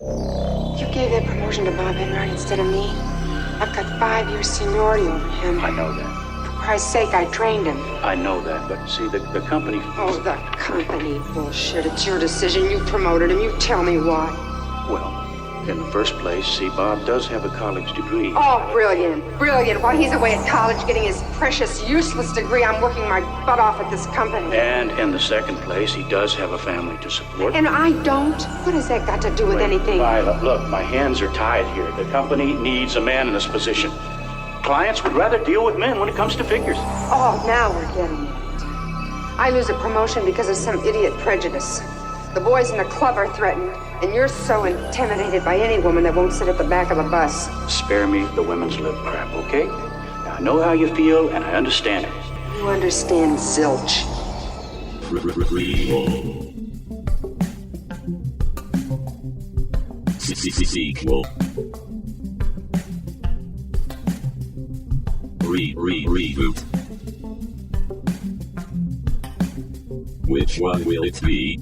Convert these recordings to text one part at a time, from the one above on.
You gave that promotion to Bob Enright instead of me. I've got 5 years seniority over him. I know that. For Christ's sake, I trained him. I know that, but see, the company... Oh, the company bullshit. It's your decision. You promoted him. You tell me why. Well, in the first place, see, Bob does have a college degree. Oh, brilliant. Brilliant. While he's away at college getting his precious, useless degree, I'm working my butt off at this company. And in the second place, he does have a family to support. And I don't? What has that got to do with anything? Violet, look, my hands are tied here. The company needs a man in this position. Clients would rather deal with men when it comes to figures. Oh, now we're getting it. I lose a promotion because of some idiot prejudice. The boys in the club are threatened, and you're so intimidated by any woman that won't sit at the back of the bus. Spare me the women's lip crap, okay? Now, I know how you feel, and I understand it. You understand zilch. Sequel. Reboot. Which one will it be?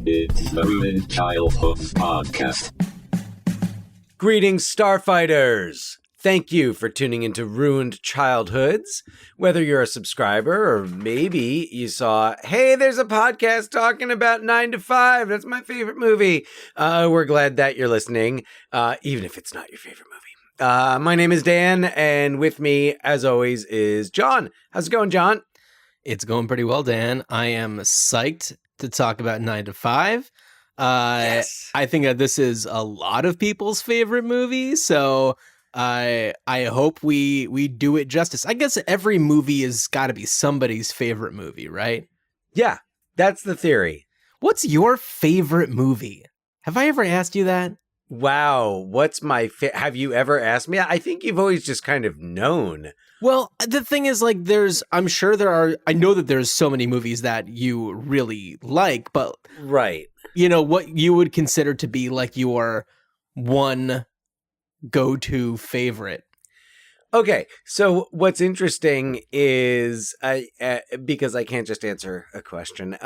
It's the Ruined Childhood Podcast. Greetings, Starfighters! Thank you for tuning into Ruined Childhoods. Whether you're a subscriber or maybe you saw, hey, there's a podcast talking about 9 to 5. That's my favorite movie. We're glad that you're listening, even if it's not your favorite movie. My name is Dan, and with me, as always, is John. How's it going, John? It's going pretty well, Dan. I am psyched to talk about 9 to 5. Yes. I think that this is a lot of people's favorite movie, so I hope we do it justice. I guess every movie has got to be somebody's favorite movie, right? Yeah, that's the theory. What's your favorite movie? Have I ever asked you that? Wow, what's my have you ever asked me? I think you've always just kind of known. Well, the thing is, like, I know that there's so many movies that you really like, but Right. you know, what you would consider to be like your one go-to favorite. Okay, so what's interesting is because I can't just answer a question.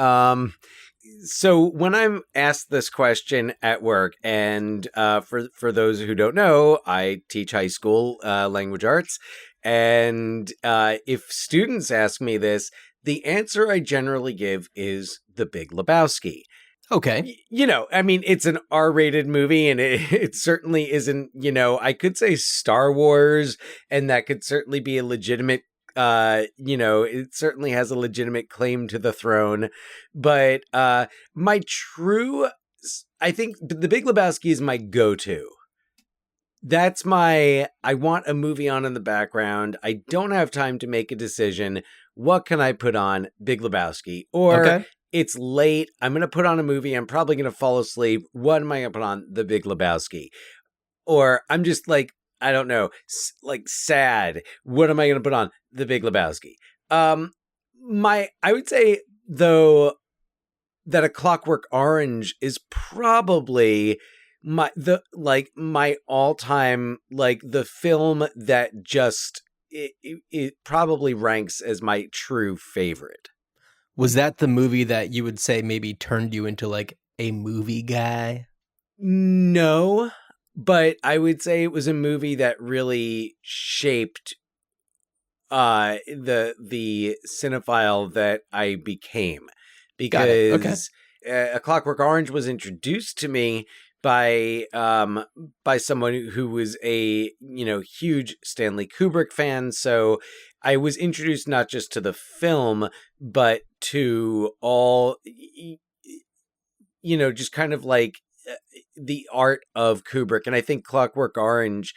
So when I'm asked this question at work, and for those who don't know, I teach high school language arts, and if students ask me this, the answer I generally give is The Big Lebowski. Okay. You know, I mean, it's an R-rated movie, and it certainly isn't, you know, I could say Star Wars, and that could certainly be a legitimate, it certainly has a legitimate claim to the throne. But I think The Big Lebowski is my go-to. That's I want a movie on in the background. I don't have time to make a decision. What can I put on? Big Lebowski. Or... Okay. It's late. I'm going to put on a movie. I'm probably going to fall asleep. What am I going to put on? The Big Lebowski. Or I'm just like, I don't know, like sad. What am I going to put on? The Big Lebowski. I would say though that A Clockwork Orange is probably my all-time, like the film that just it probably ranks as my true favorite. Was that the movie that you would say maybe turned you into like a movie guy? No, but I would say it was a movie that really shaped the cinephile that I became, because A Clockwork Orange was introduced to me by someone who was a huge Stanley Kubrick fan. So I was introduced not just to the film, but to all, just kind of like the art of Kubrick. And I think Clockwork Orange,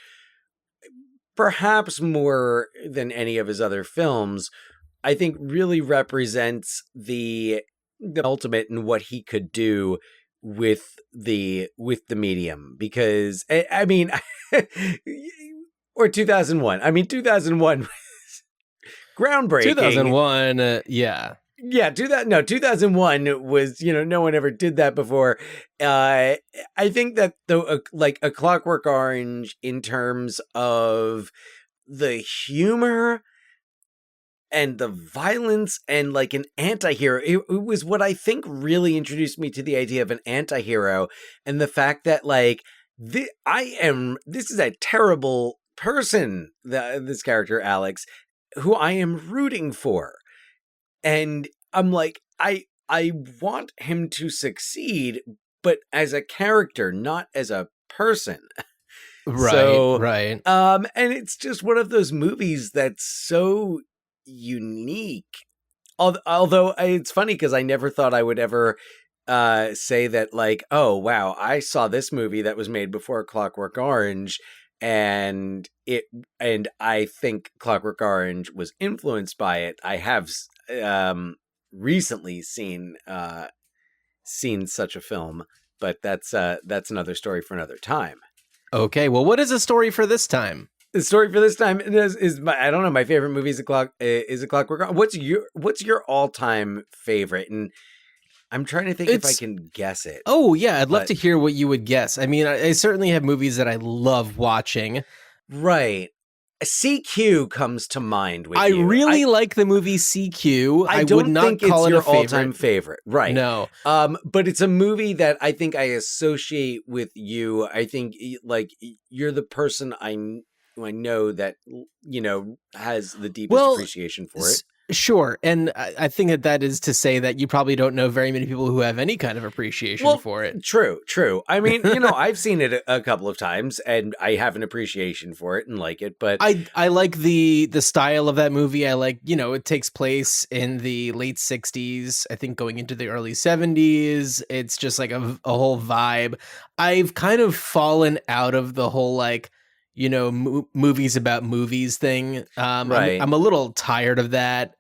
perhaps more than any of his other films, I think really represents the ultimate in what he could do with the medium. Because I mean, or 2001. I mean, 2001 was groundbreaking. 2001, yeah. Yeah, 2001 was, no one ever did that before. I think that like A Clockwork Orange, in terms of the humor, and the violence and like an anti-hero. It was what I think really introduced me to the idea of an anti-hero, and the fact that like this is a terrible person, this character Alex, who I am rooting for. And I'm like, I want him to succeed, but as a character, not as a person. Right, So, right. and it's just one of those movies that's so unique. Although it's funny because I never thought I would ever say that, like, oh wow, I saw this movie that was made before Clockwork Orange, and I think Clockwork Orange was influenced by it. I have recently seen such a film, but that's another story for another time. Okay, well, what is the story for this time? The story for this time is I don't know. My favorite movie is a Clockwork Orange. What's your all time favorite? And I'm trying to think if I can guess it. Oh yeah, I'd love to hear what you would guess. I mean, I certainly have movies that I love watching. Right. CQ comes to mind with I you. really like the movie CQ. I would not think call it's it your a favorite. all-time favorite. Right. No. But it's a movie that I think I associate with you. I think like you're the person I know that, you know, has the deepest appreciation for it. Sure. And I think that is to say that you probably don't know very many people who have any kind of appreciation for it. True. I mean, you know, I've seen it a couple of times and I have an appreciation for it and like it, but I like the style of that movie. I like, you know, it takes place in the late 60s, I think going into the early 70s. It's just like a whole vibe. I've kind of fallen out of the whole like, you know, movies about movies thing. Right. I'm a little tired of that.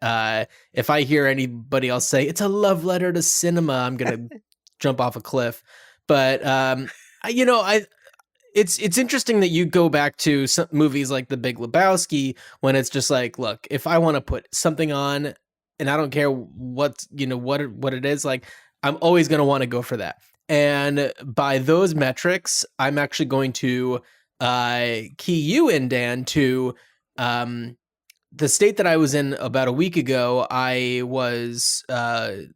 If I hear anybody else say it's a love letter to cinema, I'm gonna jump off a cliff. But it's interesting that you go back to some movies like The Big Lebowski when it's just like, look, if I want to put something on, and I don't care what it is, like I'm always gonna want to go for that. And by those metrics, I'm actually going to key you in, Dan, to the state that I was in about a week ago. I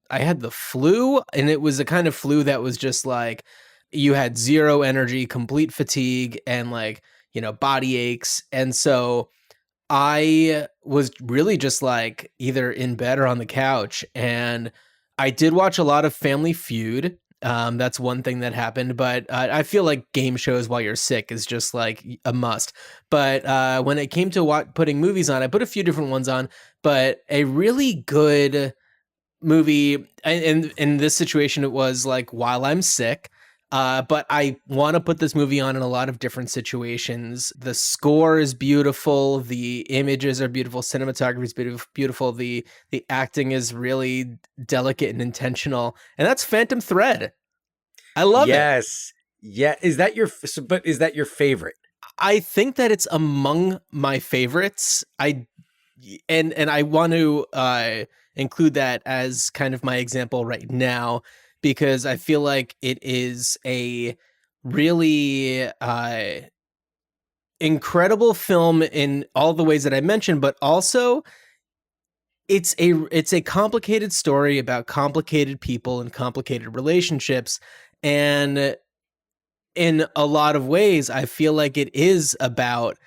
had the flu, and it was a kind of flu that was just like you had zero energy, complete fatigue, and like, you know, body aches. And so I was really just like either in bed or on the couch. And I did watch a lot of Family Feud. That's one thing that happened, but I feel like game shows while you're sick is just like a must. But when it came to putting movies on, I put a few different ones on, but a really good movie, and in this situation, it was like while I'm sick, but I want to put this movie on in a lot of different situations. The score is beautiful. The images are beautiful. Cinematography is beautiful. The acting is really delicate and intentional. And that's Phantom Thread. I love it. Yes. Yeah. Is that your favorite? I think that it's among my favorites. And I want to include that as kind of my example right now, because I feel like it is a really incredible film in all the ways that I mentioned, but also it's a complicated story about complicated people and complicated relationships. And in a lot of ways, I feel like it is about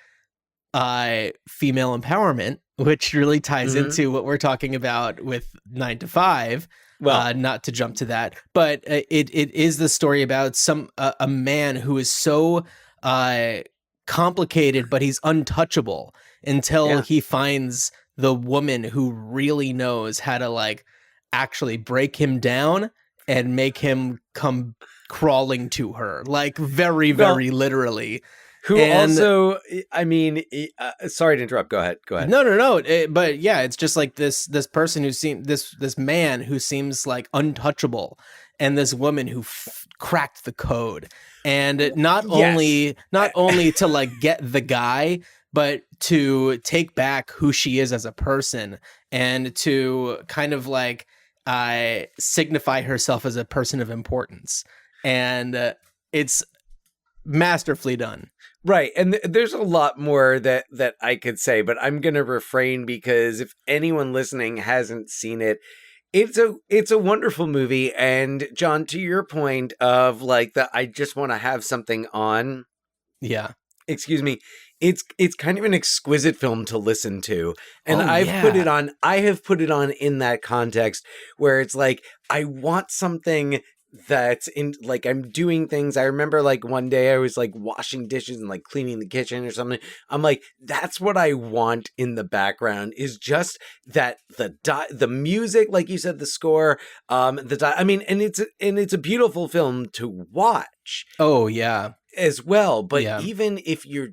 female empowerment, which really ties into what we're talking about with 9 to 5. Well, not to jump to that, but it is the story about a man who is so complicated, but he's untouchable until he finds the woman who really knows how to like actually break him down and make him come crawling to her, like very, very literally. Also, I mean, sorry to interrupt. Go ahead. No. But yeah, it's just like this person who seems this man who seems like untouchable, and this woman who cracked the code, and not only to like get the guy, but to take back who she is as a person, and to kind of like signify herself as a person of importance. And it's masterfully done. Right. And there's a lot more that I could say, but I'm going to refrain because if anyone listening hasn't seen it, it's a wonderful movie. And John, to your point of like I just want to have something on. Yeah. Excuse me. It's kind of an exquisite film to listen to. And I have put it on in that context where it's like, I want something that's in, like, I'm doing things. I remember like one day I was like washing dishes and like cleaning the kitchen or something. I'm like, that's what I want in the background, is just that the music, like you said, the score, I mean, and it's a beautiful film to watch. Oh yeah. As well. But Yeah. even if you're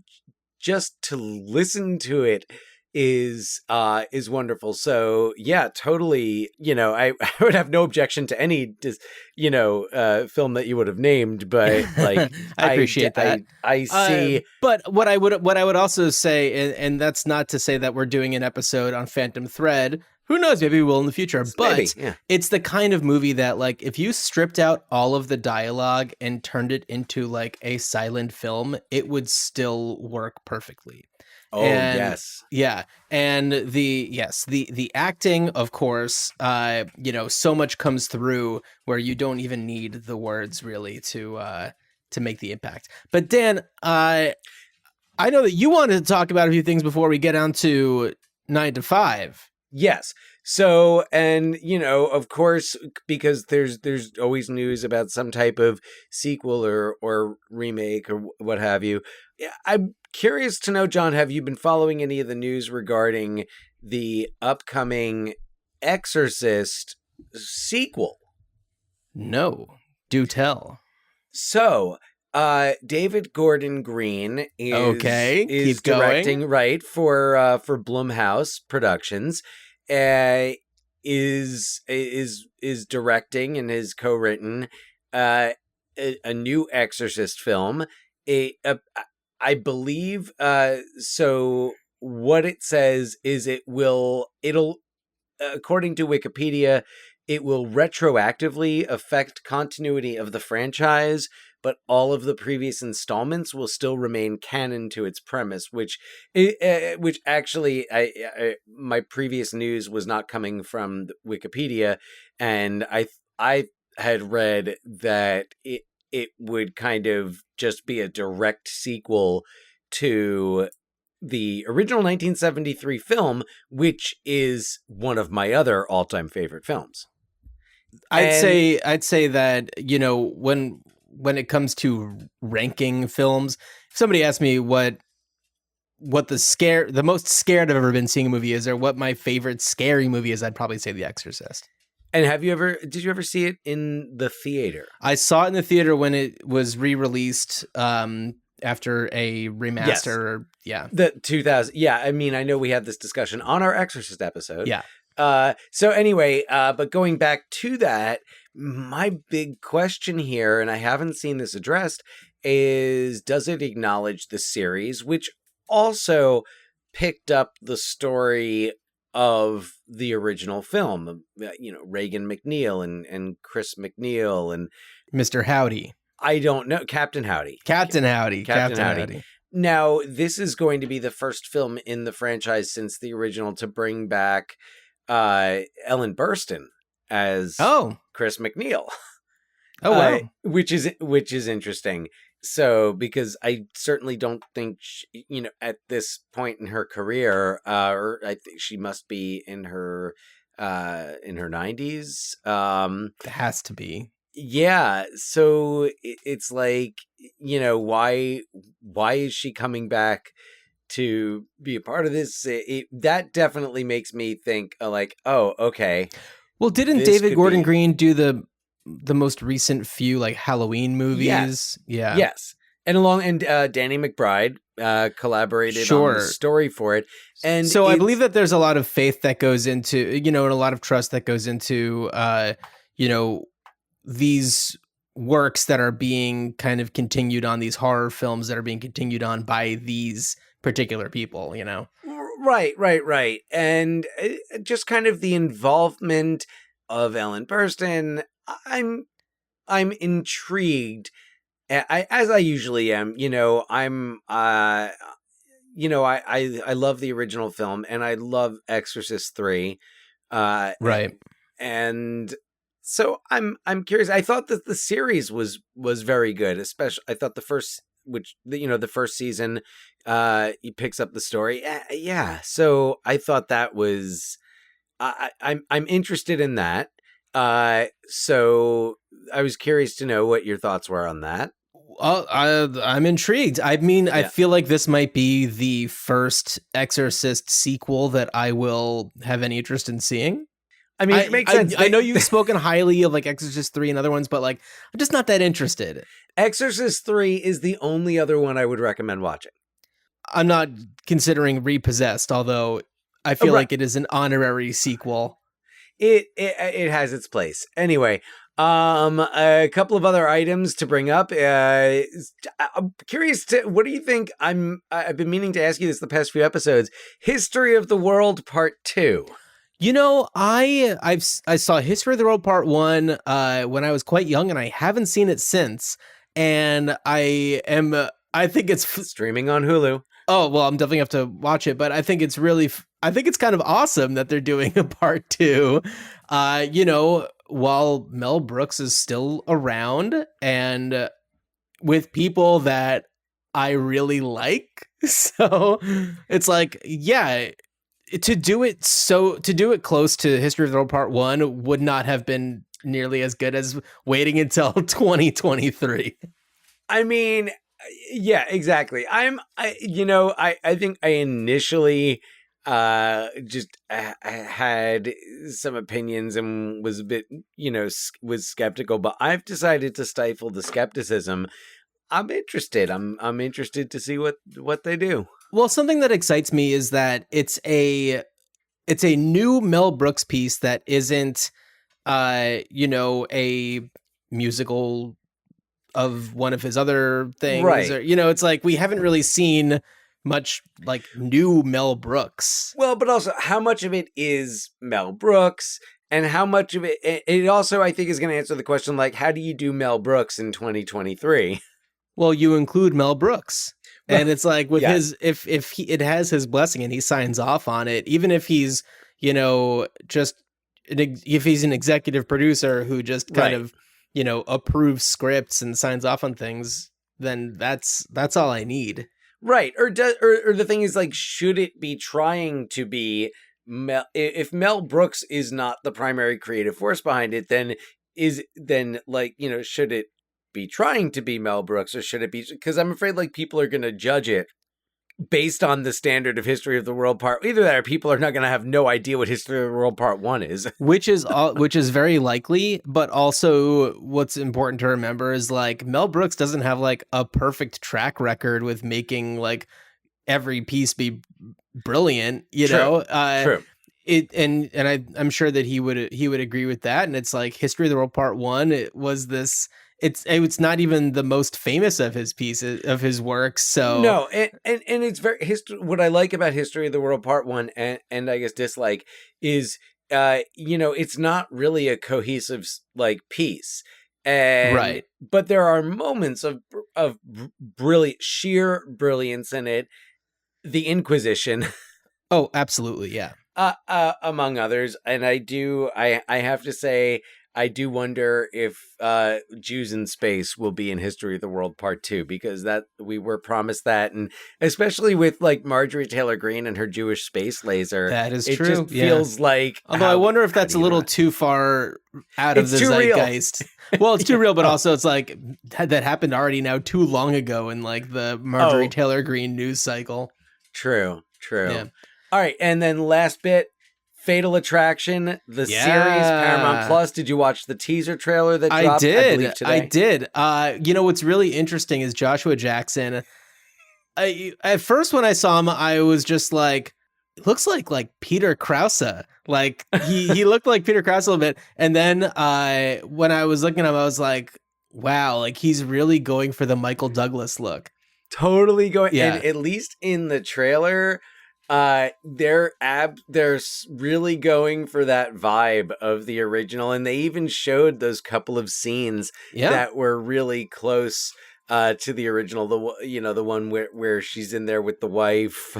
just to listen to it is wonderful. So yeah, totally. You know, I would have no objection to any, film that you would have named, but like, I appreciate that. I see. But what I would also say, and that's not to say that we're doing an episode on Phantom Thread. Who knows? Maybe we will in the future. But Maybe, yeah. It's the kind of movie that, like, if you stripped out all of the dialogue and turned it into like a silent film, it would still work perfectly. Oh, yes. Yeah. And the acting, of course, so much comes through where you don't even need the words really to make the impact. But Dan, I know that you wanted to talk about a few things before we get on to 9 to 5. Yes. So, and, of course, because there's always news about some type of sequel or remake or what have you. I'm curious to know, John, have you been following any of the news regarding the upcoming Exorcist sequel? No. Do tell. So, David Gordon Green is Keep directing, going. right, for Blumhouse Productions. Is directing and has co-written a new Exorcist film. I believe so what it says is it'll according to Wikipedia, it will retroactively affect continuity of the franchise, but all of the previous installments will still remain canon to its premise, which actually my previous news was not coming from Wikipedia, and I had read that it would kind of just be a direct sequel to the original 1973 film, which is one of my other all-time favorite films. I'd say that, when it comes to ranking films, if somebody asked me what the most scared I've ever been seeing a movie is, or what my favorite scary movie is, I'd probably say The Exorcist. And did you ever see it in the theater? I saw it in the theater when it was re-released after a remaster. Yes. The 2000. Yeah. I mean, I know we had this discussion on our Exorcist episode. Yeah. So anyway, but going back to that, my big question here, and I haven't seen this addressed, is does it acknowledge the series, which also picked up the story of the original film, Reagan McNeil and Chris McNeil and Mr. Howdy. I don't know. Captain Howdy. Captain Howdy. Now, this is going to be the first film in the franchise since the original to bring back Ellen Burstyn as Chris McNeil. Oh wow, which is interesting. So, because I certainly don't think at this point in her career, or I think she must be in her 90s. It has to be. Yeah. So it's like, why is she coming back to be a part of this? That definitely makes me think like, oh, okay. Well, didn't David Gordon Green do the most recent few like Halloween movies? Yes. Yeah. Yes. And Danny McBride collaborated on the story for it. And so I believe that there's a lot of faith that goes into, and a lot of trust that goes into, these works that are being kind of continued on, these horror films that are being continued on by these particular people, Right. And just kind of the involvement of Ellen Burstyn, I'm intrigued As I usually am, I'm I love the original film, and I love Exorcist 3. Right. And so I'm curious. I thought that the series was very good, especially I thought the first, the first season he picks up the story. Yeah. So I thought that was I'm interested in that. So I was curious to know what your thoughts were on that. I'm intrigued. I mean, I Yeah. feel like this might be the first Exorcist sequel that I will have any interest in seeing. I mean, it makes sense. I know you've spoken highly of like Exorcist 3 and other ones, but like I'm just not that interested. Exorcist 3 is the only other one I would recommend watching. I'm not considering Repossessed, although I feel Right. like it is an honorary sequel. It has its place. Anyway, a couple of other items to bring up. I'm curious what do you think? I've been meaning to ask you this the past few episodes. History of the World Part 2. I saw History of the World Part 1 when I was quite young, and I haven't seen it since. And I think it's Streaming on Hulu. Oh, well, I'm definitely have to watch it, but I think it's really I think it's kind of awesome that they're doing a part 2. While Mel Brooks is still around and with people that I really like. So it's like, yeah, to do it close to History of the World Part 1 would not have been nearly as good as waiting until 2023. I mean, yeah, exactly. I think I initially just had some opinions and was a bit, was skeptical, but I've decided to stifle the skepticism. I'm interested. I'm interested to see what they do. Well, something that excites me is that it's a new Mel Brooks piece that isn't a musical of one of his other things, right? Or, it's like we haven't really seen much like new Mel Brooks. Well, but also how much of it is Mel Brooks, and how much of it also I think is going to answer the question, like, how do you do Mel Brooks in 2023? Well, you include Mel Brooks. And it's like with Yes. his, if it has his blessing and he signs off on it, even if he's, if he's an executive producer who just kind of, approves scripts and signs off on things, then that's all I need. Right. Or the thing is, like, should it be trying to be if Mel Brooks is not the primary creative force behind it, then should it be trying to be Mel Brooks, or should it be, because I'm afraid like people are going to judge it based on the standard of History of the World Part. Either that, or people are not going to have no idea what History of the World Part 1 is. Which is very likely, but also what's important to remember is like Mel Brooks doesn't have like a perfect track record with making like every piece be brilliant, True. True. I'm sure that he would agree with that. And it's like History of the World Part 1, it was this. It's not even the most famous of his pieces of his works. So no, and it's very what I like about History of the World Part 1 and I guess dislike is it's not really a cohesive like piece. And, right. But there are moments of sheer brilliance in it. The Inquisition. Oh, absolutely, yeah. Among others, and I have to say, I do wonder if Jews in Space will be in History of the World Part 2, because that we were promised that, and especially with like Marjorie Taylor Greene and her Jewish space laser. That is it true. It just feels like. Although I wonder if that's a little too far out of the zeitgeist. Well, it's too real, but also it's like that happened already now too long ago in like the Marjorie Taylor Greene news cycle. True. Yeah. All right, and then last bit. Fatal Attraction, the series, Paramount Plus. Did you watch the teaser trailer that dropped? I did. What's really interesting is Joshua Jackson. At first, when I saw him, I was just like, looks like Peter Krause. Like he looked like Peter Krause a little bit. And then when I was looking at him, I was like, wow, like he's really going for the Michael Douglas look. Totally going. Yeah. And at least in the trailer, they're really going for that vibe of the original, and they even showed those couple of scenes that were really close to the original, the one where she's in there with the wife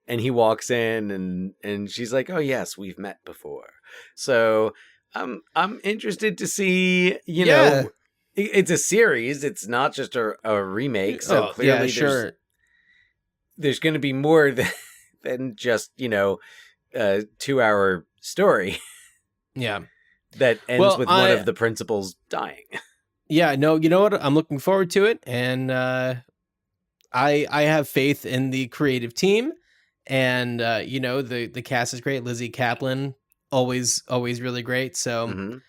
and he walks in and she's like, "Oh yes, we've met before." So I'm interested to see, know, it's a series. It's not just a remake. So clearly there's going to be more than just, a 2-hour story. Yeah. That ends with one of the principals dying. Yeah, no, you know what? I'm looking forward to it. And I have faith in the creative team. And, the cast is great. Lizzie Kaplan, always really great. So,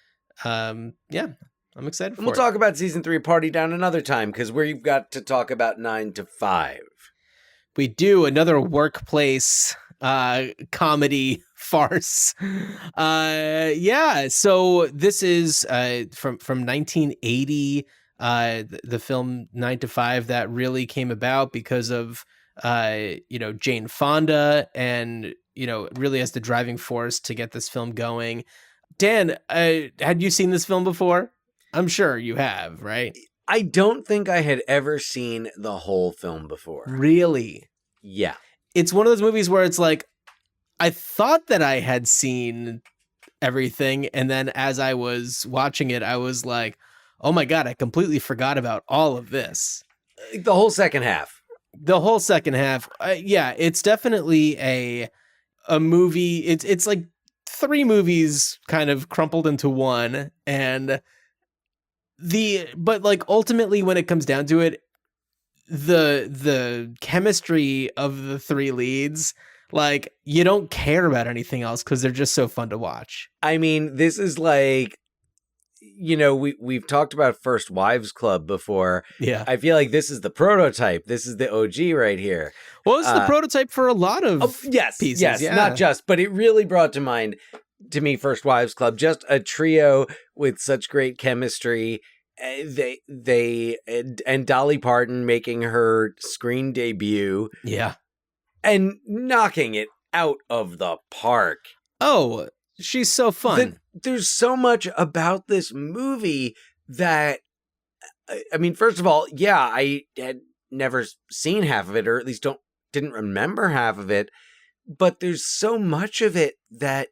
yeah, I'm excited for it. We'll talk about season 3 Party Down another time, because we've got to talk about 9 to 5. We do another workplace comedy farce. So this is from 1980, the film 9 to 5 that really came about because of Jane Fonda, and really as the driving force to get this film going. Dan, had you seen this film before? I'm sure you have, right? I don't think I had ever seen the whole film before. Really? Yeah. It's one of those movies where it's like, I thought that I had seen everything, and then as I was watching it, I was like, oh my God, I completely forgot about all of this. The whole second half. Yeah, it's definitely a movie. It's like 3 movies kind of crumpled into one, and but like ultimately when it comes down to it, the chemistry of the 3 leads, like, you don't care about anything else because they're just so fun to watch. I mean, this is like, we've talked about First Wives Club before. Yeah. I feel like this is the prototype. This is the OG right here. Well, it's the prototype for a lot of pieces. Yes, yeah. Not just, but it really brought to me First Wives Club, just a trio with such great chemistry. They and Dolly Parton making her screen debut. Yeah. And knocking it out of the park. Oh, she's so fun. There's so much about this movie that, I mean, first of all, yeah, I had never seen half of it, or at least didn't remember half of it. But there's so much of it that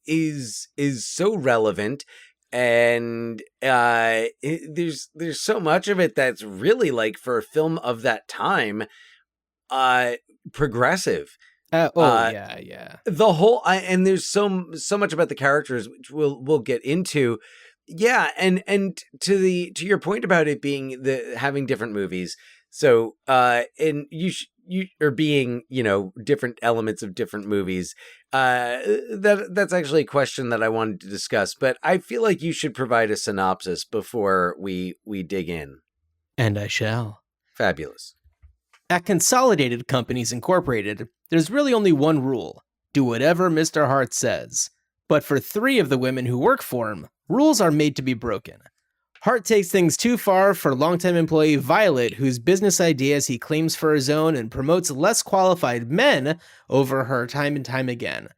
is so relevant, and there's so much of it that's really, like, for a film of that time, progressive. Yeah. The whole and there's so much about the characters, which we'll get into. Yeah, and to your point about it being having different movies. So and you or being, different elements of different movies. That's actually a question that I wanted to discuss, but I feel like you should provide a synopsis before we dig in. And I shall. Fabulous. At Consolidated Companies Incorporated, there's really only one rule: do whatever Mr. Hart says. But for 3 of the women who work for him, rules are made to be broken. Hart takes things too far for longtime employee Violet, whose business ideas he claims for his own and promotes less qualified men over her time and time again.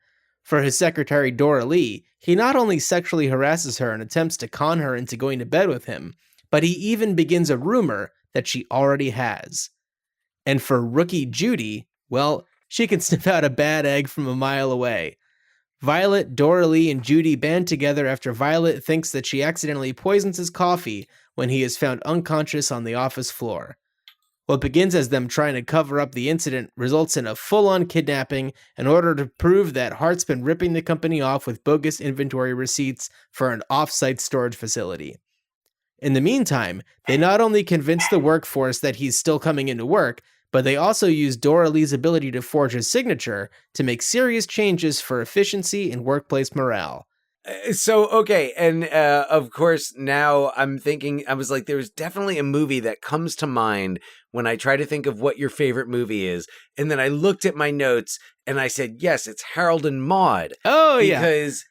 For his secretary Dora Lee, he not only sexually harasses her and attempts to con her into going to bed with him, but he even begins a rumor that she already has. And for rookie Judy, well, she can sniff out a bad egg from a mile away. Violet, Dora Lee, and Judy band together after Violet thinks that she accidentally poisons his coffee when he is found unconscious on the office floor. What begins as them trying to cover up the incident results in a full-on kidnapping in order to prove that Hart's been ripping the company off with bogus inventory receipts for an off-site storage facility. In the meantime, they not only convince the workforce that he's still coming into work, but they also use Dora Lee's ability to forge his signature to make serious changes for efficiency and workplace morale. So, okay, and of course, now I'm thinking, I was like, there's definitely a movie that comes to mind when I try to think of what your favorite movie is. And then I looked at my notes and I said, yes, it's Harold and Maude. Oh, yeah. Because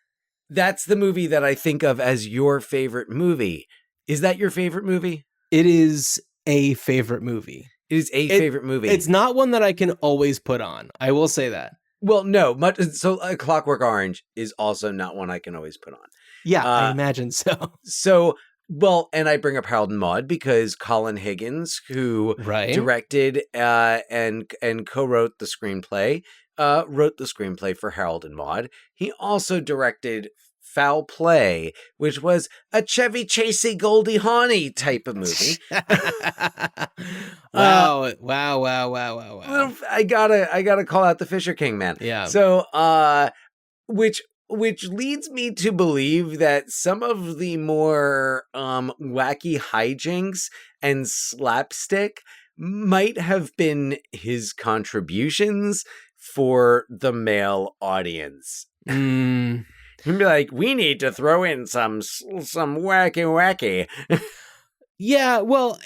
that's the movie that I think of as your favorite movie. Is that your favorite movie? It is a favorite movie. It is a favorite movie. It's not one that I can always put on. I will say that. Well, no. Clockwork Orange is also not one I can always put on. Yeah, I imagine so. So, Well, and I bring up Harold and Maude because Colin Higgins, who Right. directed and co-wrote the screenplay, wrote the screenplay for Harold and Maude. He also directed Foul Play, which was a Chevy Chasey Goldie Hawney type of movie. Wow. I gotta call out the Fisher King, man. Yeah. So, which leads me to believe that some of the more wacky hijinks and slapstick might have been his contributions for the male audience. He'd be like, we need to throw in some wacky. Yeah, well,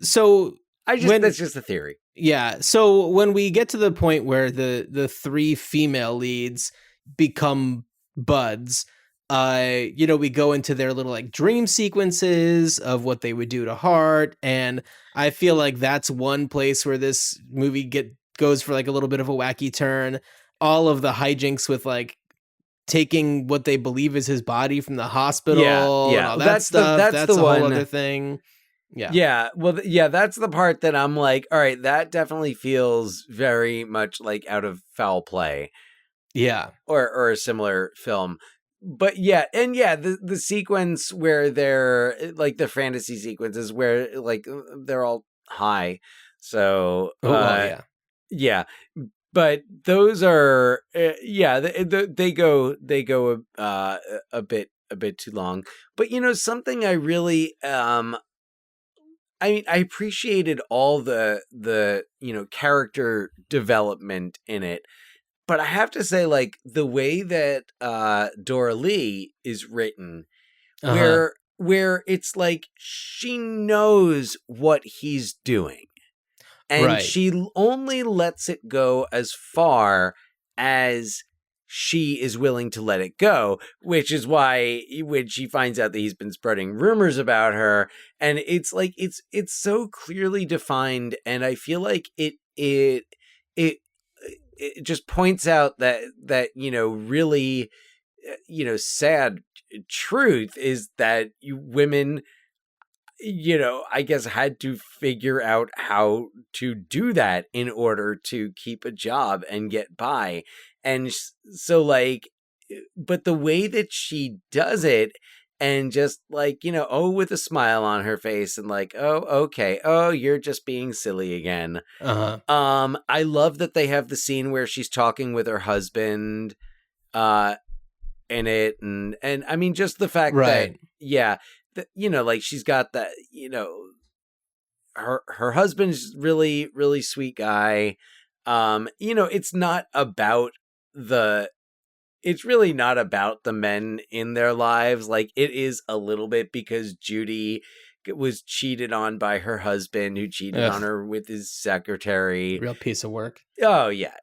so that's just a theory. Yeah, so when we get to the point where the three female leads become buds, we go into their little like dream sequences of what they would do to Hart, and I feel like that's one place where this movie goes for like a little bit of a wacky turn. All of the hijinks with like taking what they believe is his body from the hospital, and all that stuff. That's a whole other thing. Yeah. Well, that's the part that I'm like, all right, that definitely feels very much like out of Foul Play. Yeah. Or a similar film. But the sequence where they're like the fantasy sequences where like they're all high. So, yeah. But those are, they go a bit too long. But something I really, I appreciated all the character development in it, but I have to say, like the way that Dora Lee is written, where it's like she knows what he's doing. And she only lets it go as far as she is willing to let it go, which is why when she finds out that he's been spreading rumors about her, and it's like it's so clearly defined, and I feel like it just points out that really sad truth is that women I guess had to figure out how to do that in order to keep a job and get by. And so like, but the way that she does it and just like, with a smile on her face and like, oh, okay. Oh, you're just being silly again. I love that they have the scene where she's talking with her husband, in it. And I mean, just the fact that, like she's got that, her husband's really, really sweet guy. It's really not about the men in their lives. Like it is a little bit because Judy was cheated on by her husband who cheated on her with his secretary. Real piece of work. Oh yeah.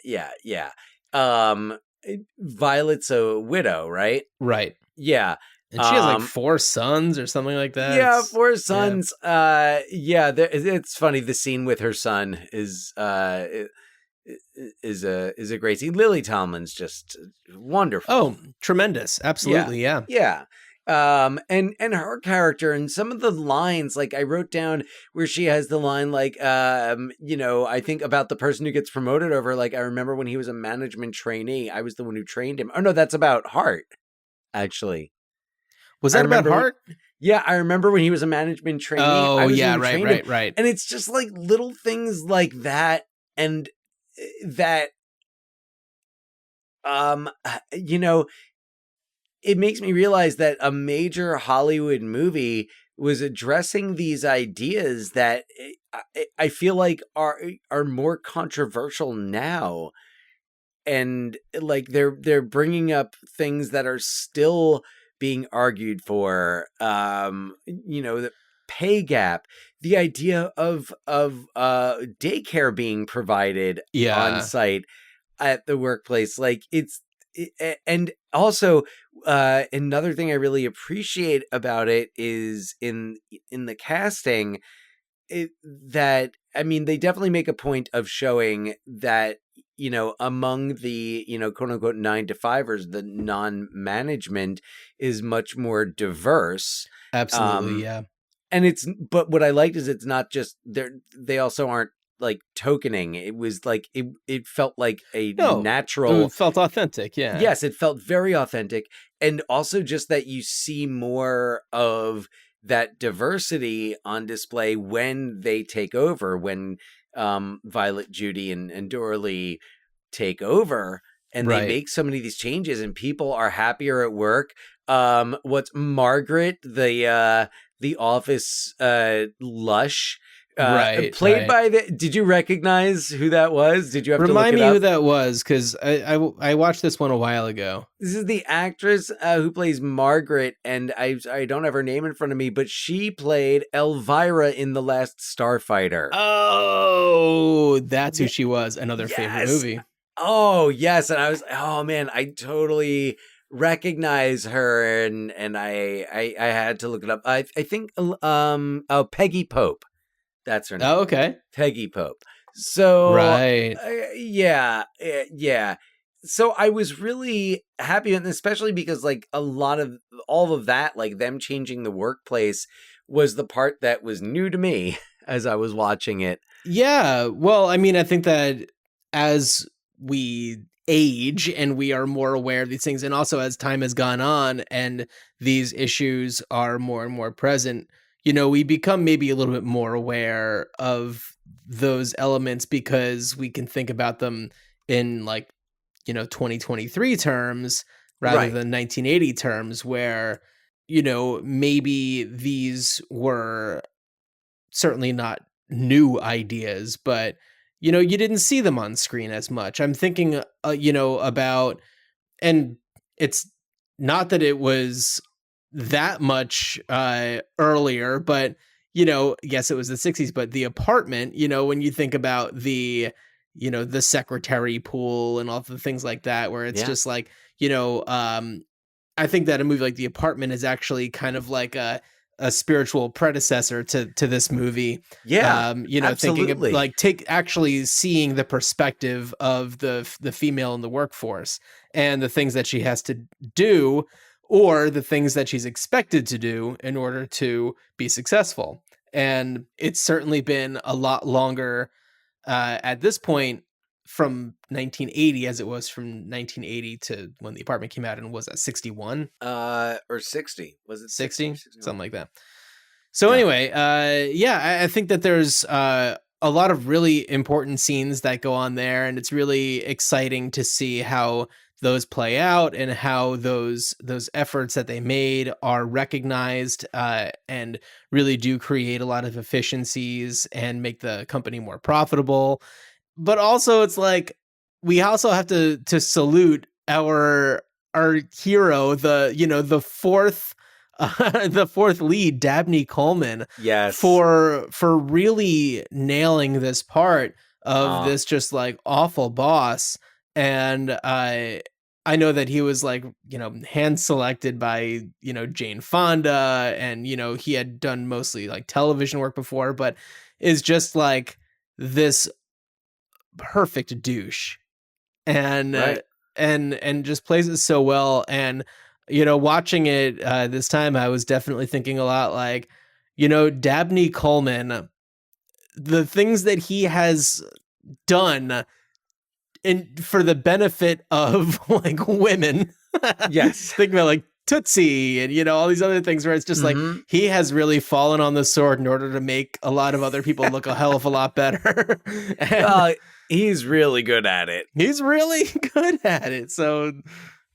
Violet's a widow, right? Right. Yeah. And she has like 4 sons or something like that. Yeah, 4 sons. It's funny. The scene with her son is a great scene. Lily Tomlin's just wonderful. Oh, tremendous! Absolutely, yeah. And her character and some of the lines, like I wrote down where she has the line like, I think about the person who gets promoted over. Like I remember when he was a management trainee, I was the one who trained him. Oh no, that's about Hart, actually. Was that about Hart? Yeah, I remember when he was a management trainee. Oh, yeah, right. And it's just like little things like that, and that, it makes me realize that a major Hollywood movie was addressing these ideas that I feel like are more controversial now, and like they're bringing up things that are still being argued for, the pay gap, the idea of daycare being provided on site at the workplace. Like and also another thing I really appreciate about it is in the casting, that, I mean, they definitely make a point of showing that, among the, quote unquote 9 to 5ers, the non-management is much more diverse. Absolutely. Yeah. And but what I liked is it's not just they also aren't like tokening. It was like, it felt like a natural. It felt authentic. Yeah. Yes, it felt very authentic. And also just that you see more of that diversity on display when they take over, when Violet, Judy, and Dorley take over, and they make so many of these changes, and people are happier at work. What's Margaret, the office lush, played by did you recognize who that was? Did you have Remind to look it me up? who that was, because I watched this one a while ago. This is the actress who plays Margaret, and I don't have her name in front of me, but she played Elvira in The Last Starfighter. Oh, that's who she was. Another favorite movie. Oh, yes. And I was, oh man, I totally recognize her, and I had to look it up. I think Peggy Pope. That's her name. Oh, okay. Peggy Pope. So right. Yeah. So I was really happy, and especially because like all of that, like them changing the workplace, was the part that was new to me as I was watching it. Yeah. Well, I mean, I think that as we age and we are more aware of these things, and also as time has gone on and these issues are more and more present, we become maybe a little bit more aware of those elements, because we can think about them in like, 2023 terms rather than 1980 terms, where, maybe these were certainly not new ideas, but, you didn't see them on screen as much. I'm thinking, about, and it's not that it was that much earlier, but yes, it was the 60s, but The Apartment, when you think about the secretary pool and all the things like that, where it's just like, I think that a movie like The Apartment is actually kind of like a spiritual predecessor to this movie. Absolutely. Thinking of, like, actually seeing the perspective of the female in the workforce and the things that she has to do, or the things that she's expected to do in order to be successful. And it's certainly been a lot longer at this point from 1980 as it was from 1980 to when The Apartment came out, and was that 61? Or 60. Was it 60? Something like that. So anyway, I think that there's a lot of really important scenes that go on there, and it's really exciting to see how those play out and how those efforts that they made are recognized and really do create a lot of efficiencies and make the company more profitable. But also, it's like, we also have to salute our hero, the fourth lead, Dabney Coleman. Yes. For really nailing this part of this just like awful boss. And I know that he was like, hand selected by, Jane Fonda, and, he had done mostly like television work before, but is just like this perfect douche, and and just plays it so well. And watching it this time, I was definitely thinking a lot like, Dabney Coleman, the things that he has done and for the benefit of like women. Yes. Think about like Tootsie and all these other things, where it's just like he has really fallen on the sword in order to make a lot of other people look a hell of a lot better. And he's really good at it. He's really good at it. So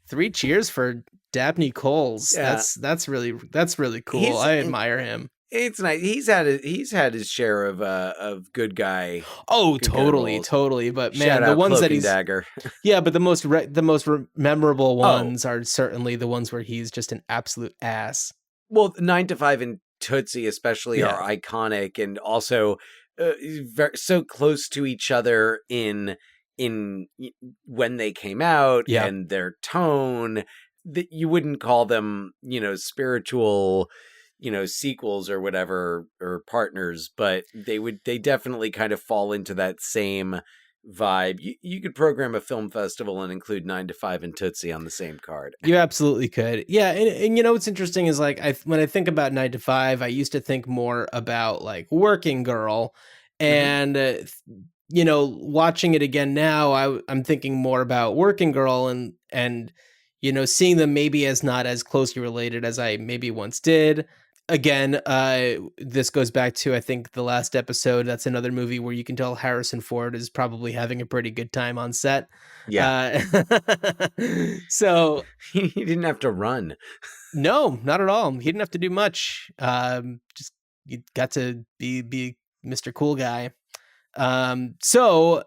3 cheers for Dabney Coles. Yeah. That's really cool. I admire him. It's nice. He's had his share of good guy. Oh, good totally. But man, Shout the out ones Cloak that and he's Dagger. yeah, but the most memorable ones are certainly the ones where he's just an absolute ass. Well, 9 to 5 and Tootsie especially are iconic, and also so close to each other in when they came out and their tone, that you wouldn't call them, spiritual, sequels or whatever, or partners, but they definitely kind of fall into that same vibe. You could program a film festival and include 9 to 5 and Tootsie on the same card. You absolutely could. Yeah, and you know what's interesting is like when I think about 9 to 5, I used to think more about like Working Girl, and you know, watching it again now, I'm thinking more about Working Girl and you know, seeing them maybe as not as closely related as I maybe once did. Again, this goes back to, I think, the last episode. That's another movie where you can tell Harrison Ford is probably having a pretty good time on set. Yeah. So He didn't have to run. no, not at all. He didn't have to do much. Just you got to be Mr. Cool Guy. So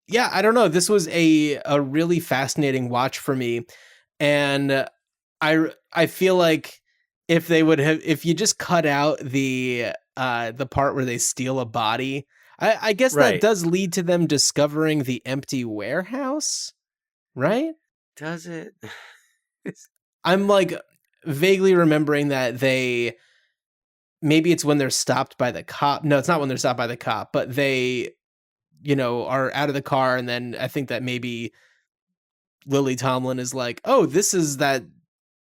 yeah, I don't know. This was a really fascinating watch for me, and I feel like if you just cut out the part where they steal a body, I guess that does lead to them discovering the empty warehouse, right? Does it? I'm like vaguely remembering that maybe it's when they're stopped by the cop. No, it's not when they're stopped by the cop, but they, you know, are out of the car, and then I think that maybe Lily Tomlin is like, "Oh, this is that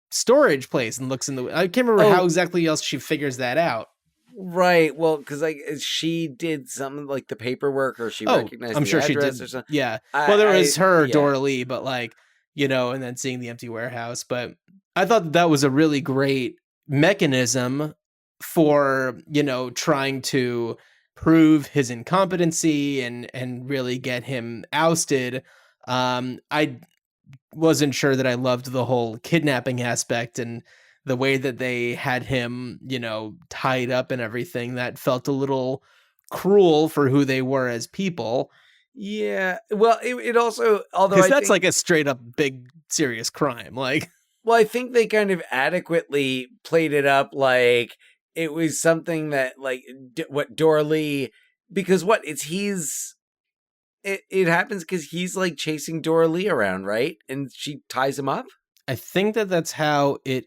storage place," and looks in the. I can't remember how exactly else she figures that out. Right. Well, because like she did something like the paperwork, or she recognized. I'm the sure she address did. Or something. Yeah. Well, there was her, yeah. Dora Lee, but like, you know, and then seeing the empty warehouse. But I thought that was a really great mechanism for, you know, trying to prove his incompetency and really get him ousted. I wasn't sure that I loved the whole kidnapping aspect and the way that they had him, you know, tied up and everything. That felt a little cruel for who they were as people. Yeah. Well, it also, although because that's like a straight up big serious crime. Like, well, I think they kind of adequately played it up like it was something that like what Dora Lee, because it happens because he's like chasing Dora Lee around, right? And she ties him up. I think that's how it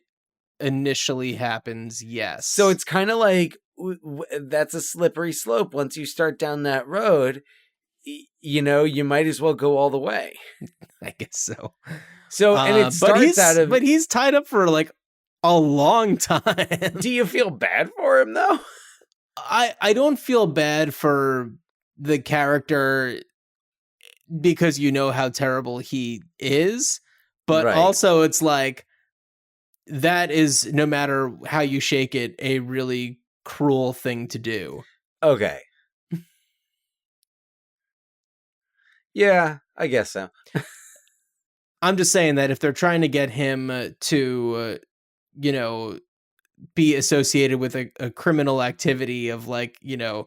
initially happens. Yes. So it's kind of like that's a slippery slope. Once you start down that road, you know, you might as well go all the way. I guess so. So, and it starts but he's tied up for like a long time. Do you feel bad for him though? I don't feel bad for the character because you know how terrible he is, but also it's like that is, no matter how you shake it, a really cruel thing to do. Okay. Yeah, I guess so. I'm just saying that if they're trying to get him to, you know, be associated with a criminal activity of like, you know,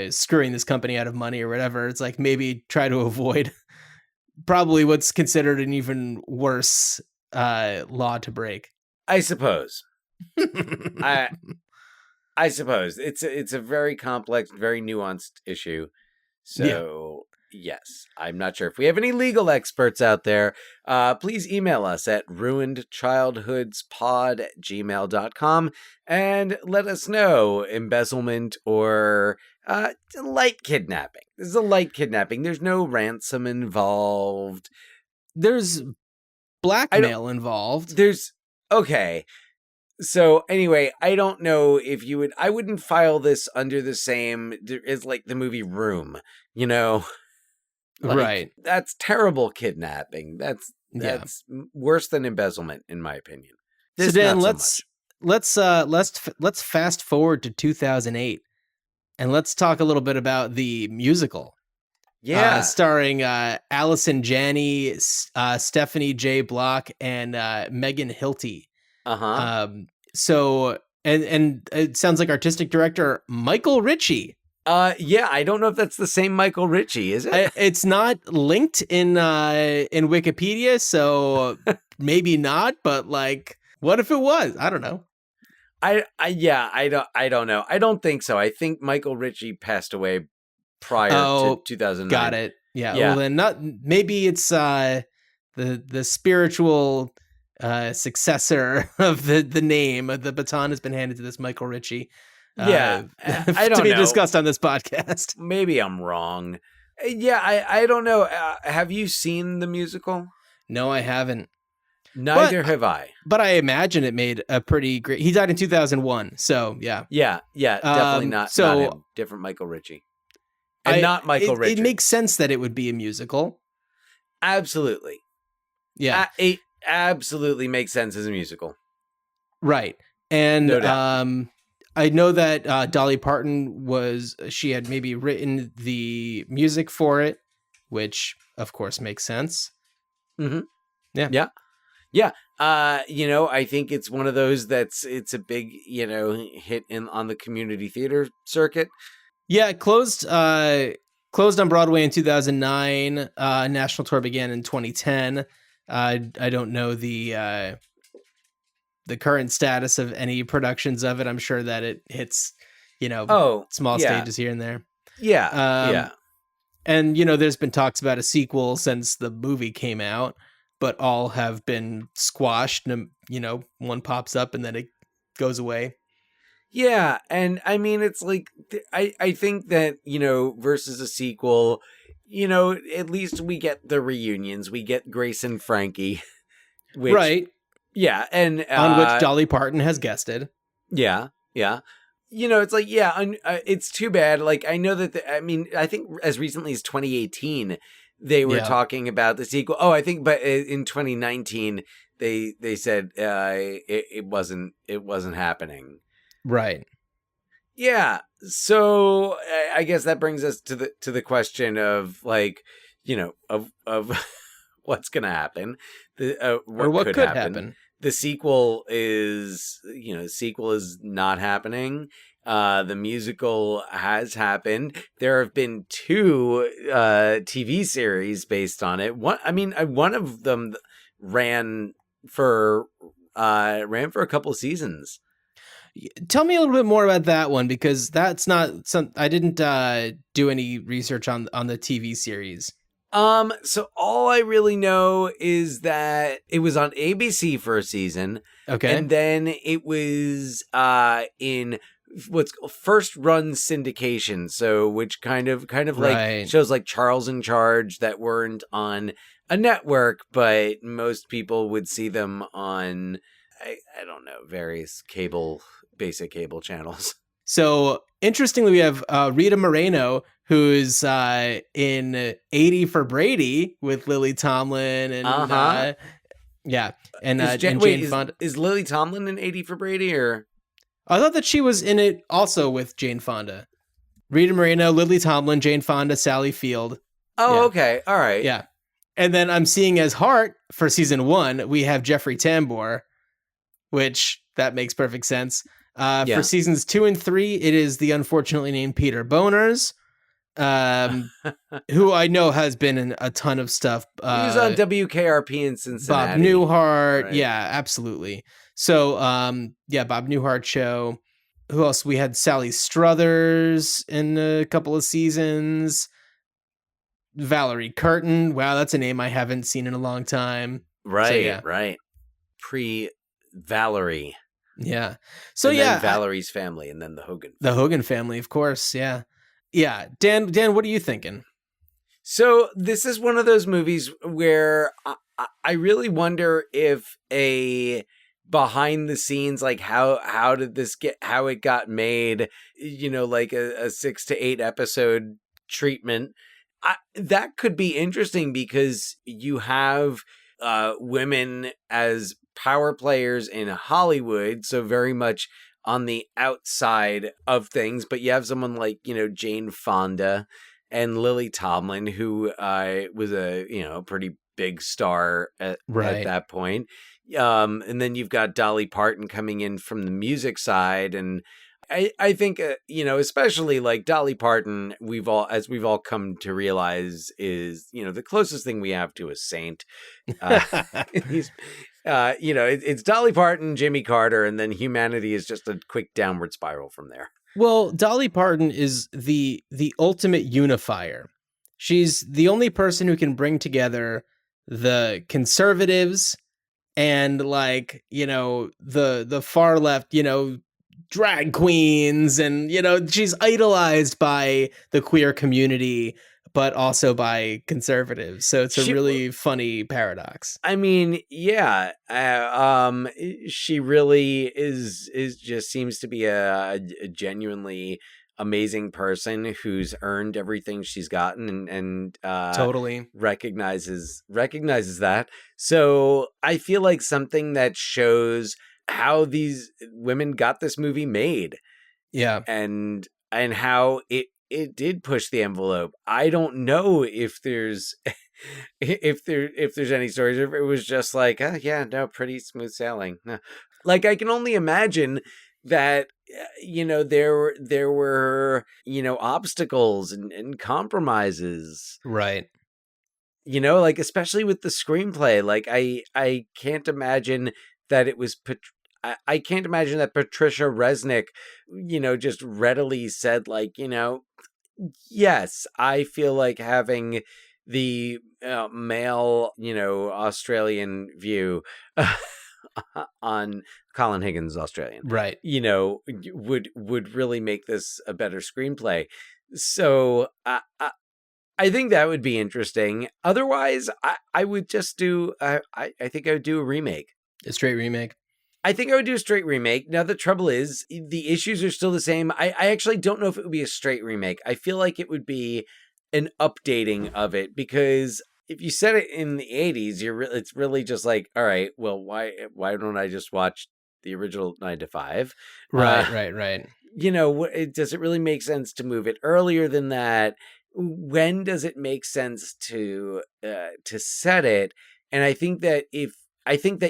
screwing this company out of money or whatever, it's like maybe try to avoid probably what's considered an even worse law to break. I suppose. I suppose it's a very complex, very nuanced issue. So yes, I'm not sure if we have any legal experts out there. Please email us at ruinedchildhoodspod@gmail.com and let us know embezzlement or light kidnapping. This is a light kidnapping. There's no ransom involved. There's blackmail involved. Okay. So anyway, I don't know if you would. I wouldn't file this under the same as like the movie Room. You know. Like, right. That's terrible kidnapping. That's worse than embezzlement, in my opinion. So Dan, let's fast forward to 2008, and let's talk a little bit about the musical. Yeah, starring Allison Janney, Stephanie J. Block, and Megan Hilty. So and it sounds like artistic director Michael Ritchie. Yeah, I don't know if that's the same Michael Ritchie, is it? It's not linked in Wikipedia, so maybe not. But like, what if it was? I don't know. I don't know. I don't think so. I think Michael Ritchie passed away prior to 2009. Got it. Yeah. Well, then not. Maybe it's the spiritual successor of the name. The baton has been handed to this Michael Ritchie. I don't know. To be discussed on this podcast. Maybe I'm wrong. Yeah, I don't know. Have you seen the musical? No, I haven't. Neither have I. But I imagine it made a pretty great. He died in 2001, so yeah. Yeah, definitely not him. Different Michael Ritchie. And not Michael Ritchie. It makes sense that it would be a musical. Absolutely. Yeah. It absolutely makes sense as a musical. Right. And No doubt. I know that Dolly Parton she had maybe written the music for it, which of course makes sense. Mm-hmm. Yeah. Yeah. I think it's one of those it's a big, hit on the community theater circuit. Yeah, it closed on Broadway in 2009. National tour began in 2010. I don't know the current status of any productions of it. I'm sure that it hits, small stages here and there. Yeah. And, there's been talks about a sequel since the movie came out, but all have been squashed. And, one pops up and then it goes away. Yeah. And I mean, it's like, I think that, versus a sequel, at least we get the reunions. We get Grace and Frankie. Which, right. Yeah. And on which Dolly Parton has guested. Yeah. It's like, it's too bad. Like, I know that, I think as recently as 2018, they were talking about the sequel. Oh, I think, but in 2019, they said it wasn't happening. Right. Yeah. So I guess that brings us to the question of like, of what's going to happen, what could happen. The sequel is not happening. The musical has happened. There have been 2 TV series based on it. One of them ran for a couple of seasons. Tell me a little bit more about that one, because that's not I didn't do any research on the TV series. So all I really know is that it was on ABC for a season. Okay. And then it was in what's first run syndication. So which kind of like shows like Charles in Charge that weren't on a network, but most people would see them on, I don't know, various basic cable channels. So interestingly, we have Rita Moreno, who's in 80 for Brady with Lily Tomlin and and Jane Fonda. Is Lily Tomlin in 80 for Brady, or? I thought that she was in it also with Jane Fonda. Rita Moreno, Lily Tomlin, Jane Fonda, Sally Field. Oh, okay. All right. Yeah. And then I'm seeing as Hart for season 1, we have Jeffrey Tambor, which that makes perfect sense. For seasons 2 and 3, it is the unfortunately named Peter Boners, who I know has been in a ton of stuff. He was on WKRP in Cincinnati. Bob Newhart. Right. Yeah, absolutely. So, Bob Newhart show. Who else? We had Sally Struthers in a couple of seasons. Valerie Curtin. Wow, that's a name I haven't seen in a long time. Right, right. Pre-Valerie. Yeah. So and then Valerie's family, and then the Hogan family. The Hogan family, of course. Yeah. Yeah. Dan, what are you thinking? So this is one of those movies where I really wonder if a behind the scenes, like how did this how it got made, like a 6 to 8 episode treatment. That could be interesting because you have women as power players in Hollywood, so very much on the outside of things, but you have someone like, Jane Fonda and Lily Tomlin, who was a, pretty big star at that point. And then you've got Dolly Parton coming in from the music side. And I think, especially like Dolly Parton, we've all come to realize is, the closest thing we have to a saint. It's Dolly Parton, Jimmy Carter, and then humanity is just a quick downward spiral from there. Well, Dolly Parton is the ultimate unifier. She's the only person who can bring together the conservatives and the far left, drag queens, and she's idolized by the queer community, but also by conservatives. So it's a really funny paradox. I mean, yeah, she really is just seems to be a genuinely amazing person who's earned everything she's gotten and Totally recognizes that. So I feel like something that shows how these women got this movie made. Yeah. And how it did push the envelope. I don't know if there's if there's any stories, if it was just like, oh, yeah, no, pretty smooth sailing. No. Like, I can only imagine that, there were, obstacles and compromises. Right. Like, especially with the screenplay, like, I can't imagine that it was I can't imagine that Patricia Resnick, just readily said, like, yes, I feel like having the male, Australian view on Colin Higgins' Australian, right? Would really make this a better screenplay. So I think that would be interesting. Otherwise, I would just do. I think I would do a remake, a straight remake. I think I would do a straight remake. Now, the trouble is, the issues are still the same. I actually don't know if it would be a straight remake. I feel like it would be an updating of it, because if you set it in the 80s, it's really just like, all right, well, why don't I just watch the original 9 to 5? Right. Does it really make sense to move it earlier than that? When does it make sense to set it? And I think that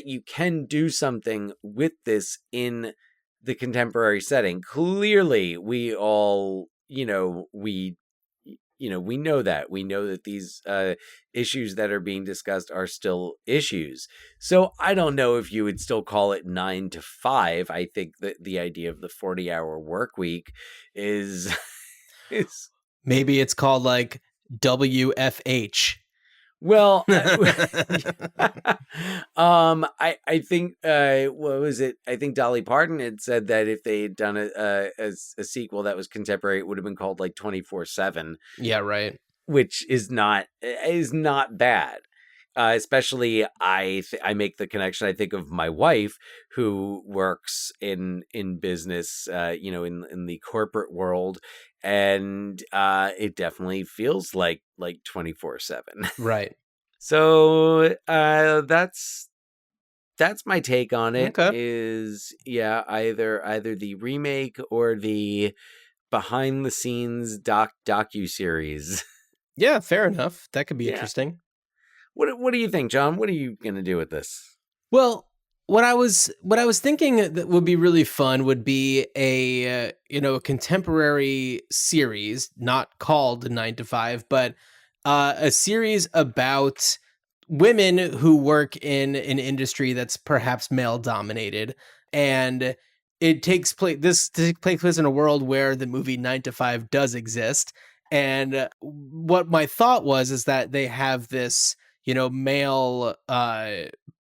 you can do something with this in the contemporary setting. Clearly, we all, we know that. We know that these issues that are being discussed are still issues. So I don't know if you would still call it 9 to 5. I think that the idea of the 40-hour work week is maybe it's called like WFH. Well, I think what was it? I think Dolly Parton had said that if they had done a sequel that was contemporary, it would have been called like 24/7. Yeah, right. Which is not bad. Especially, I make the connection. I think of my wife, who works in business, in the corporate world, and it definitely feels like 24/7. Right. So that's my take on it. Okay. Is either the remake or the behind the scenes docu-series. Yeah, fair enough. That could be interesting. What do you think, John? What are you going to do with this? Well, what I was thinking that would be really fun would be a contemporary series, not called 9 to 5, but a series about women who work in an industry that's perhaps male dominated, and it takes place in a world where the movie 9 to 5 does exist. And what my thought was is that they have this male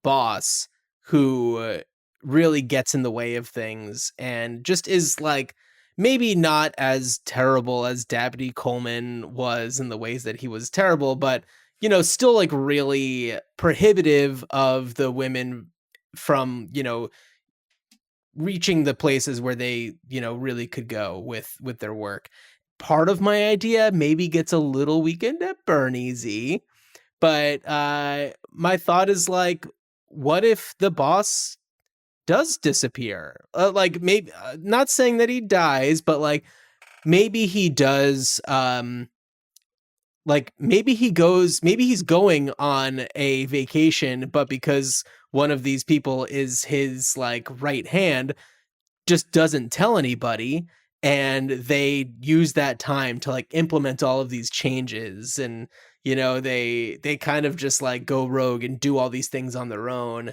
boss who really gets in the way of things and just is like maybe not as terrible as Dabney Coleman was in the ways that he was terrible, but still like really prohibitive of the women from reaching the places where they really could go with their work. Part of my idea maybe gets a little Weekend at Bernie's-y, but my thought is like, what if the boss does disappear? Like, maybe not saying that he dies, but like maybe he does. Like maybe he's going on a vacation, but because one of these people is his like right hand, just doesn't tell anybody, and they use that time to like implement all of these changes, and they kind of just like go rogue and do all these things on their own,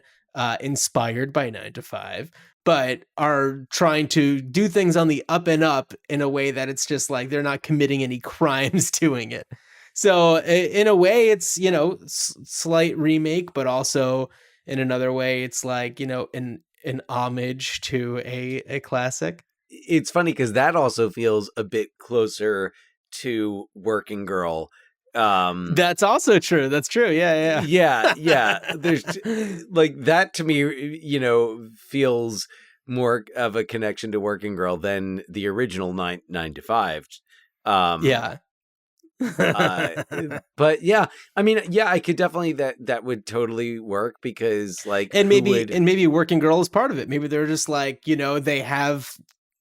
inspired by 9 to 5, but are trying to do things on the up and up in a way that it's just like they're not committing any crimes doing it. So in a way it's slight remake, but also in another way it's like an homage to a classic. It's funny because that also feels a bit closer to Working Girl That's also true. That's true. Yeah. Yeah. There's like that to me, feels more of a connection to Working Girl than the original 9 to 5. Yeah. But yeah, I mean, yeah, I could definitely that would totally work because like and maybe Working Girl is part of it. Maybe they're just like, they have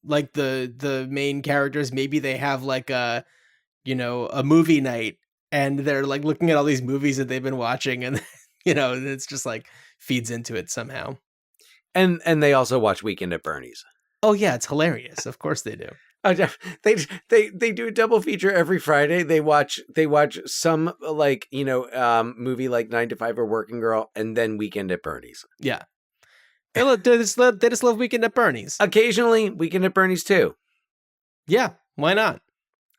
like the main characters, maybe they have like a movie night and they're like looking at all these movies that they've been watching and it's just like feeds into it somehow. And they also watch Weekend at Bernie's. Oh yeah, it's hilarious. Of course they do. They do a double feature every Friday. They watch some like movie like 9 to 5 or Working Girl, and then Weekend at Bernie's. Yeah, they just love Weekend at Bernie's. Occasionally, Weekend at Bernie's too. Yeah, why not?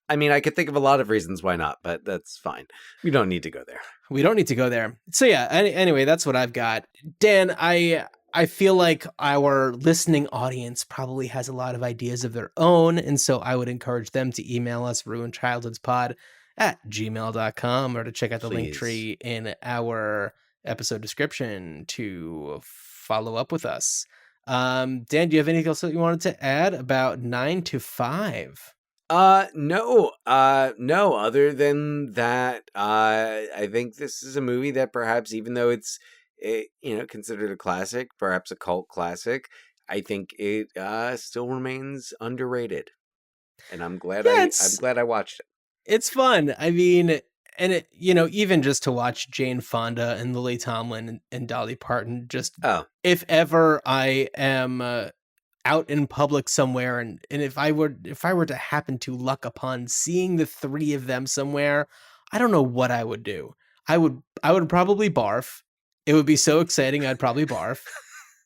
I mean, I could think of a lot of reasons why not, but that's fine. We don't need to go there. We don't need to go there. So yeah. Anyway, that's what I've got. Dan, I feel like our listening audience probably has a lot of ideas of their own, and so I would encourage them to email us ruinchildhoodspod@gmail.com or to check out the link tree in our episode description to follow up with us. Dan, do you have anything else that you wanted to add about 9 to 5? No, other than that, I think this is a movie that perhaps, even though it's considered a classic, perhaps a cult classic, I think it still remains underrated, and I'm glad I'm glad I watched it. It's fun. I mean, and it, even just to watch Jane Fonda and Lily Tomlin and Dolly Parton, just if ever I am out in public somewhere, and if I were to happen to luck upon seeing the three of them somewhere, I don't know what I would do. I would probably barf. It would be so exciting. I'd probably barf.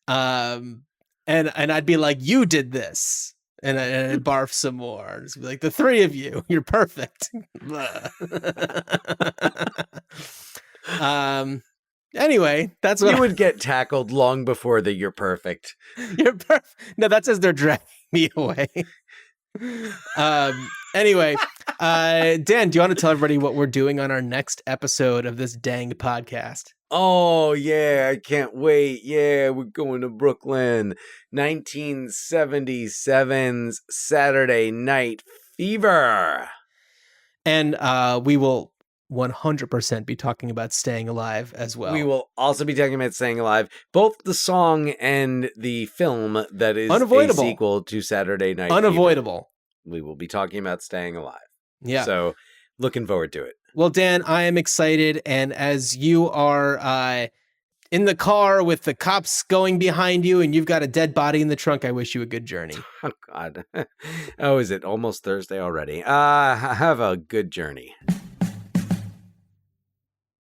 And I'd be like, you did this. And I'd barf some more. And just be like, the three of you, you're perfect. Anyway, that's what you would get tackled long before the "you're perfect." You're perfect. No, that's as they're dragging me away. Anyway, Dan, do you want to tell everybody what we're doing on our next episode of this dang podcast? Oh yeah, I can't wait. Yeah, we're going to Brooklyn. 1977's Saturday Night Fever. And we will 100% be talking about Staying Alive as well. We will also be talking about Staying Alive, both the song and the film that is a sequel to Saturday Night Unavoidable. Fever. We will be talking about Staying Alive. Yeah. So looking forward to it. Well, Dan, I am excited. And as you are in the car with the cops going behind you and you've got a dead body in the trunk, I wish you a good journey. Oh, God. Oh, is it almost Thursday already? Have a good journey.